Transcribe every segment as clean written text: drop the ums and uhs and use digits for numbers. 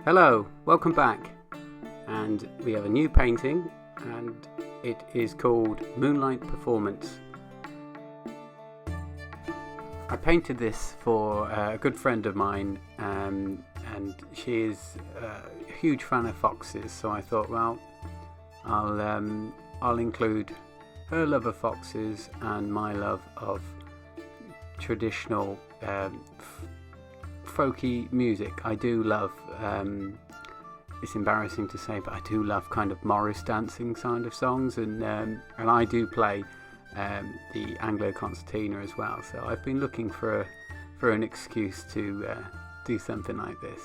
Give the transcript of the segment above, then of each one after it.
Hello, welcome back, and we have a new painting and it is called Moonlight Performance. I painted this for a good friend of mine and she is a huge fan of foxes, so I thought, well, I'll include her love of foxes and my love of traditional folky music. I do love, it's embarrassing to say, but I do love kind of Morris dancing kind of songs, and I do play the Anglo concertina as well. So I've been looking for an excuse to do something like this.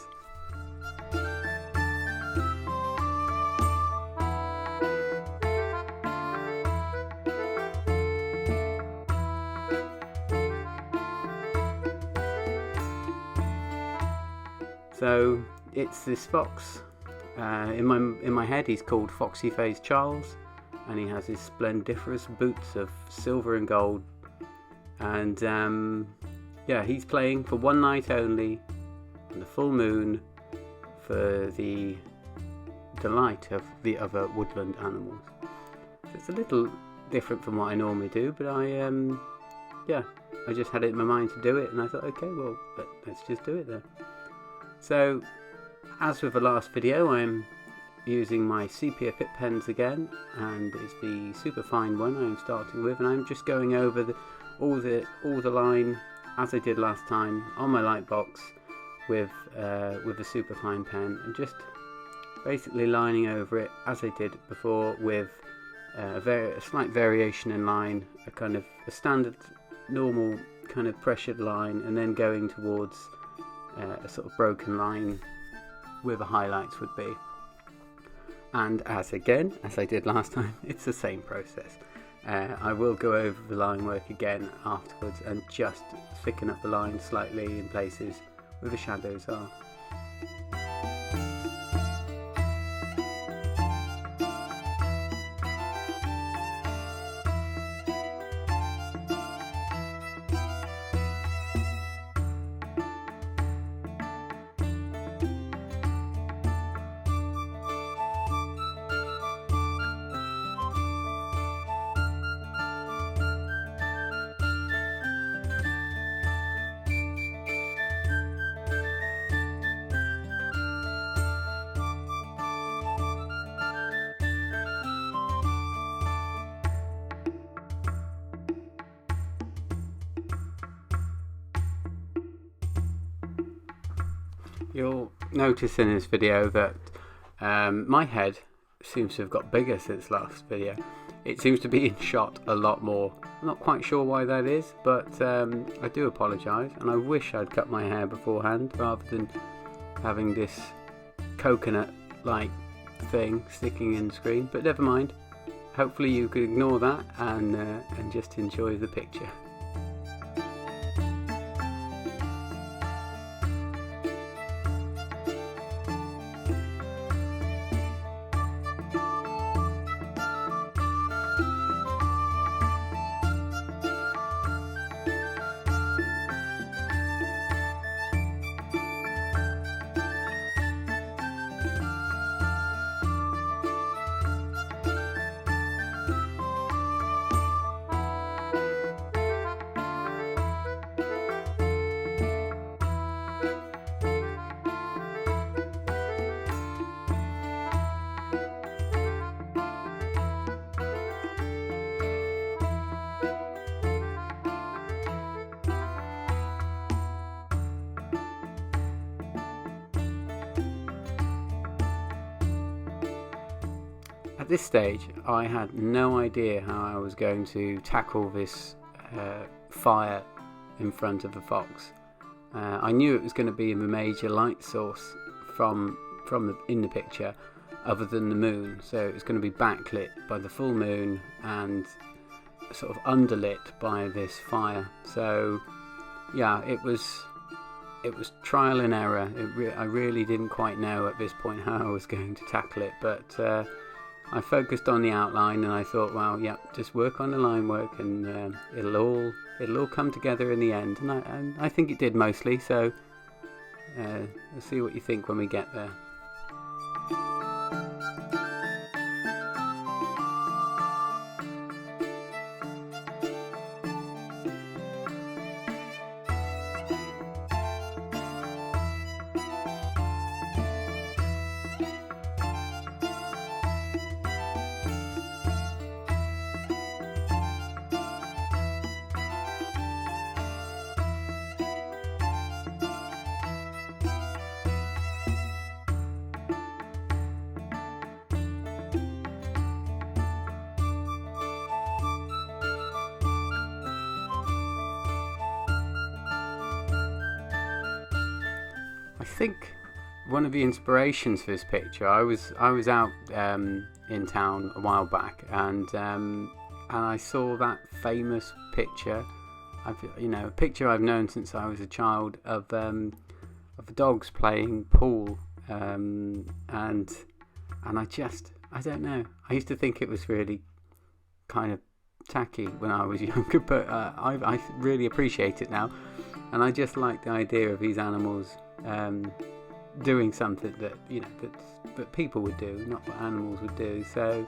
So it's this fox. In my head he's called Foxy Faced Charles, and he has his splendiferous boots of silver and gold, and he's playing for one night only on the full moon for the delight of the other woodland animals. So it's a little different from what I normally do, but I just had it in my mind to do it, and I thought, okay, well, let's just do it then. So, as with the last video, I'm using my sepia pip pens again, and it's the super fine one I'm starting with, and I'm just going over all the line as I did last time on my light box with a super fine pen, and just basically lining over it as I did before with a slight variation in line, a standard normal kind of pressured line, and then going towards a sort of broken line where the highlights would be. And as I did last time, it's the same process. I will go over the line work again afterwards and just thicken up the line slightly in places where the shadows are. You'll notice in this video that my head seems to have got bigger since last video. It seems to be in shot a lot more. I'm not quite sure why that is, but I do apologise, and I wish I'd cut my hair beforehand rather than having this coconut-like thing sticking in the screen, but never mind. Hopefully you could ignore that and just enjoy the picture. At this stage, I had no idea how I was going to tackle this fire in front of the fox. I knew it was going to be a major light source in the picture, other than the moon. So it was going to be backlit by the full moon and sort of underlit by this fire. So yeah, it was trial and error. I really didn't quite know at this point how I was going to tackle it, but I focused on the outline, and I thought, well, yeah, just work on the line work, and it'll all come together in the end. And I think it did mostly. So we'll see what you think when we get there. I think one of the inspirations for this picture, I was out in town a while back, and I saw that famous picture. A picture I've known since I was a child of dogs playing pool, and I don't know. I used to think it was really kind of tacky when I was younger, but I really appreciate it now, and I just like the idea of these animals doing something that that people would do, not what animals would do. So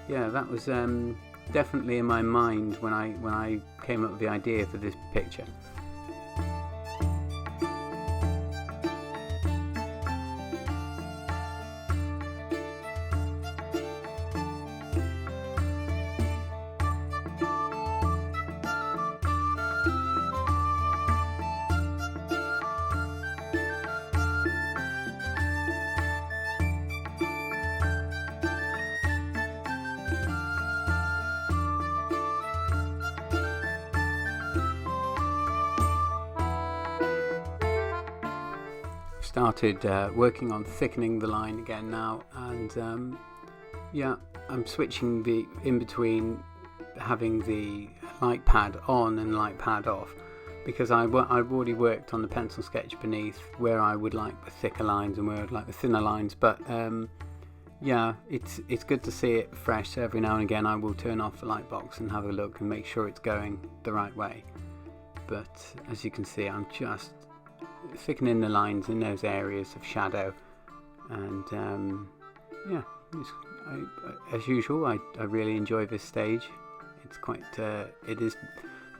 yeah, that was definitely in my mind when I came up with the idea for this picture. Started working on thickening the line again now, and I'm switching in between having the light pad on and light pad off, because I've already worked on the pencil sketch beneath where I would like the thicker lines and where I'd like the thinner lines, but it's good to see it fresh. So every now and again I will turn off the light box and have a look and make sure it's going the right way. But as you can see, I'm just thickening the lines in those areas of shadow, and as usual, I really enjoy this stage. It's it is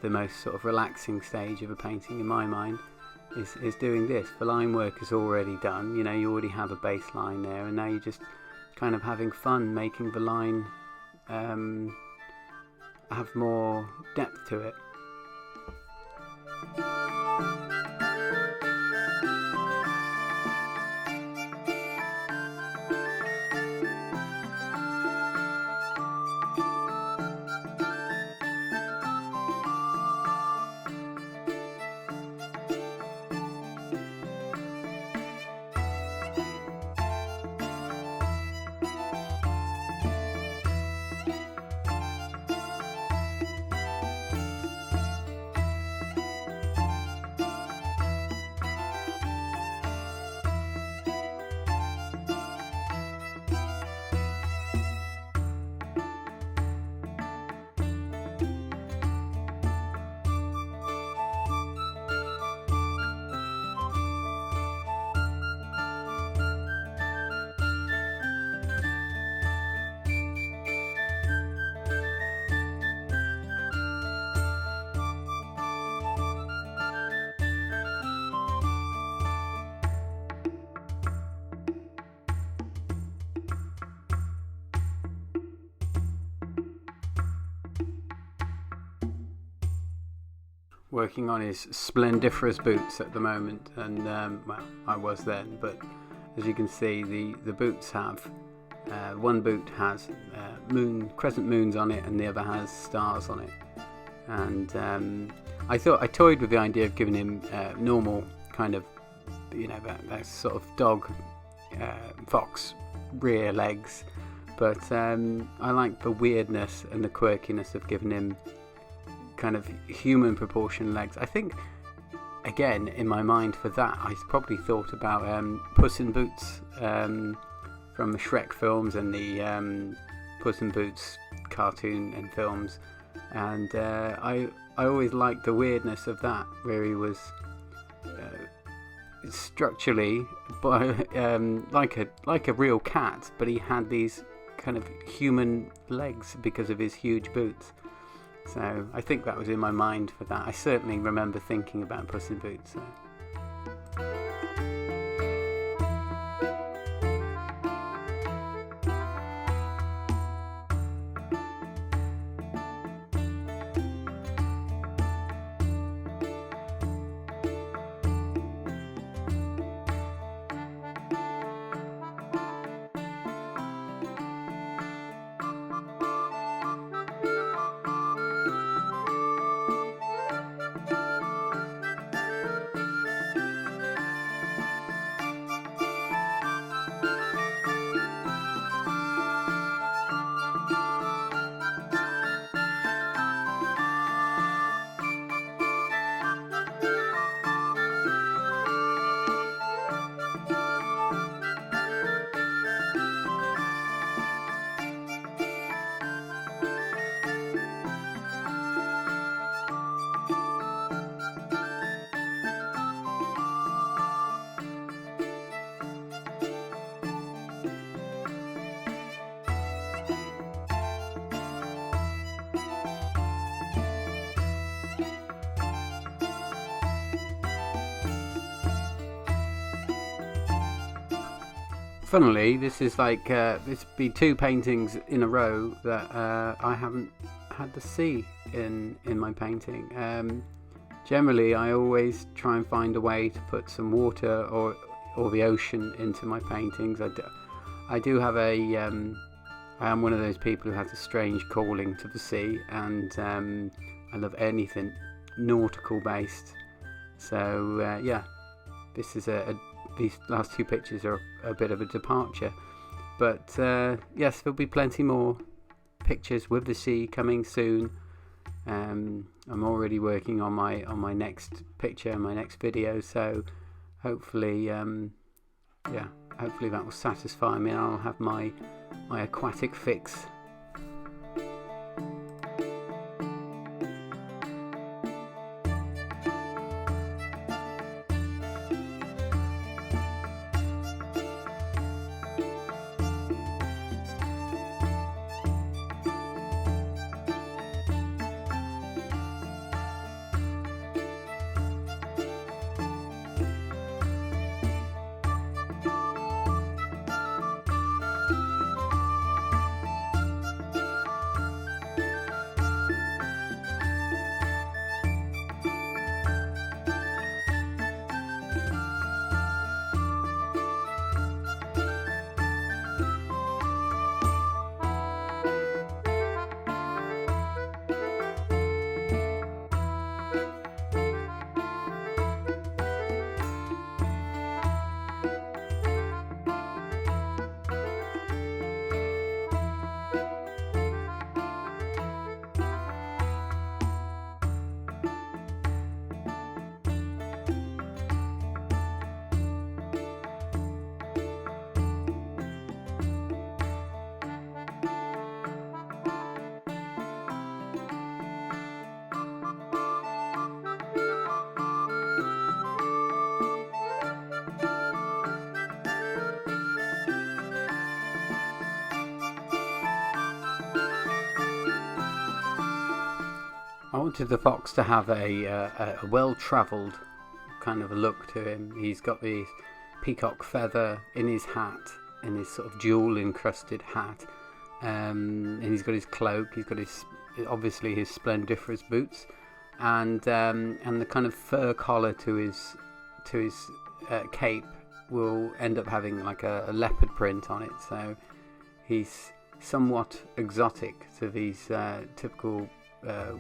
the most sort of relaxing stage of a painting in my mind, is doing this. The line work is already done, you already have a baseline there, and now you're just kind of having fun making the line have more depth to it. Working on his splendiferous boots at the moment, and I was then, but as you can see, the boots have one boot has crescent moons on it, and the other has stars on it. And I toyed with the idea of giving him normal kind of that sort of dog fox rear legs, but I like the weirdness and the quirkiness of giving him kind of human proportion legs. I think, again, in my mind for that, I probably thought about Puss in Boots from the Shrek films and the Puss in Boots cartoon and films, and I always liked the weirdness of that, where he was structurally like a real cat, but he had these kind of human legs because of his huge boots. So I think that was in my mind for that. I certainly remember thinking about Puss in Boots. So. Funnily, this is like this be 2 paintings in a row that I haven't had to see in my painting. Generally, I always try and find a way to put some water or the ocean into my paintings. I do have I am one of those people who has a strange calling to the sea, and I love anything nautical based. So yeah, this is these last 2 pictures are a bit of a departure, but yes, there'll be plenty more pictures with the sea coming soon. I'm already working on my next picture, my next video, so hopefully hopefully that will satisfy me, and I'll have my aquatic fix. I wanted the fox to have a well-travelled kind of a look to him. He's got the peacock feather in his hat, in his sort of jewel-encrusted hat, and he's got his cloak. He's got obviously his splendiferous boots, and the kind of fur collar to his cape will end up having like a leopard print on it. So he's somewhat exotic to these typical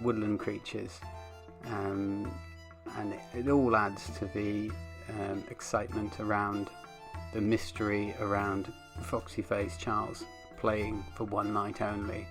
woodland creatures, and it all adds to the excitement around the mystery around Foxy Faced Charles playing for one night only.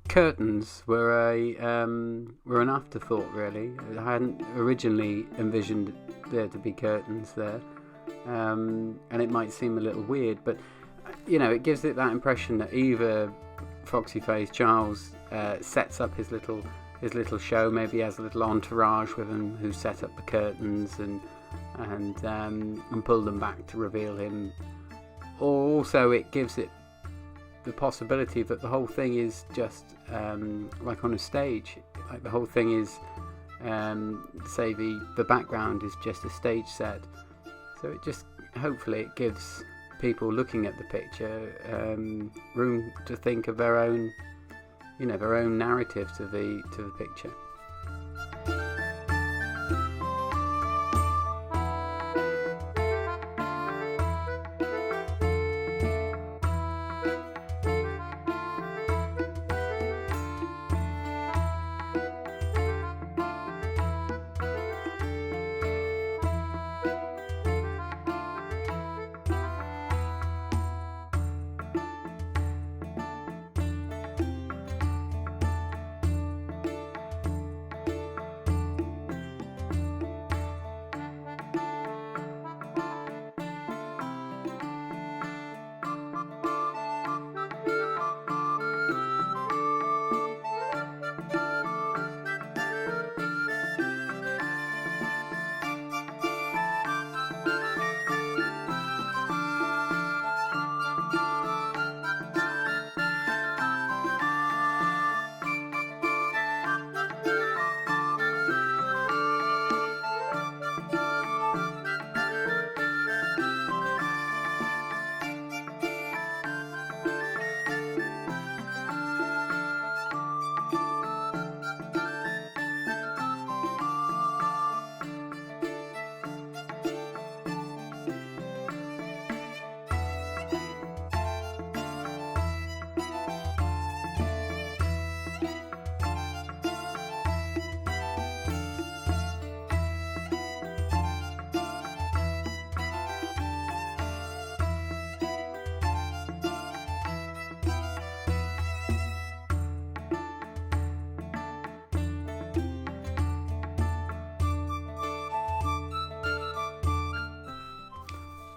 curtains were an afterthought, really. I hadn't originally envisioned there to be curtains there, and it might seem a little weird, but it gives it that impression that either Foxy Faced Charles sets up his little show, maybe he has a little entourage with him who set up the curtains and pull them back to reveal him, or also it gives it the possibility that the whole thing is just like on a stage, like the whole thing is say the background is just a stage set, so it just hopefully it gives people looking at the picture room to think of their own narrative to the picture.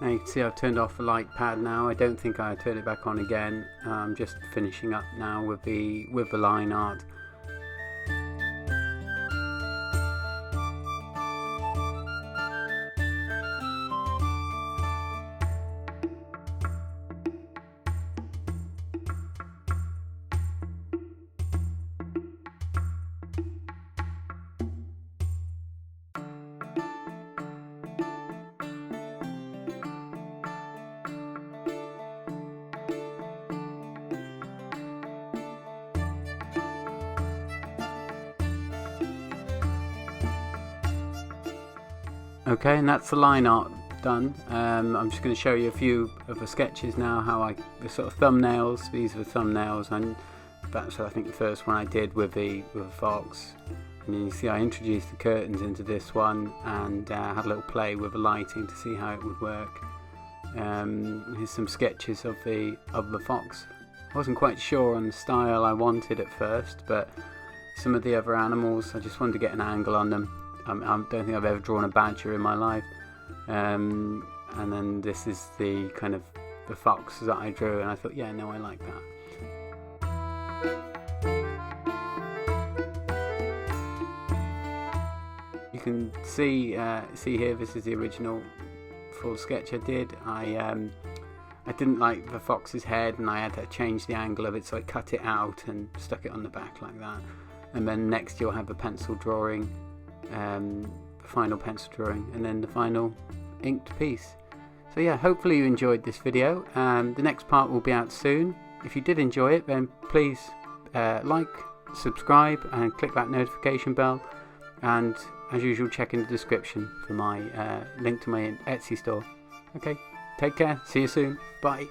Now you can see I've turned off the light pad now. I don't think I'll turn it back on again. I'm just finishing up now with the line art. Okay, and that's the line art done. I'm just going to show you a few of the sketches now, the sort of thumbnails. These are the thumbnails, and that's I think the first one I did with the fox. And you see I introduced the curtains into this one and had a little play with the lighting to see how it would work. Here's some sketches of the fox. I wasn't quite sure on the style I wanted at first, but some of the other animals I just wanted to get an angle on them. I don't think I've ever drawn a badger in my life, and then this is the kind of the fox that I drew, and I thought, yeah, no, I like that. You can see here, this is the original full sketch I did. I didn't like the fox's head, and I had to change the angle of it, so I cut it out and stuck it on the back like that. And then next you'll have the pencil drawing. The final pencil drawing, and then the final inked piece. So yeah, hopefully you enjoyed this video. The next part will be out soon. If you did enjoy it, then please like, subscribe and click that notification bell, and as usual check in the description for my link to my Etsy store. Okay, take care, see you soon, bye.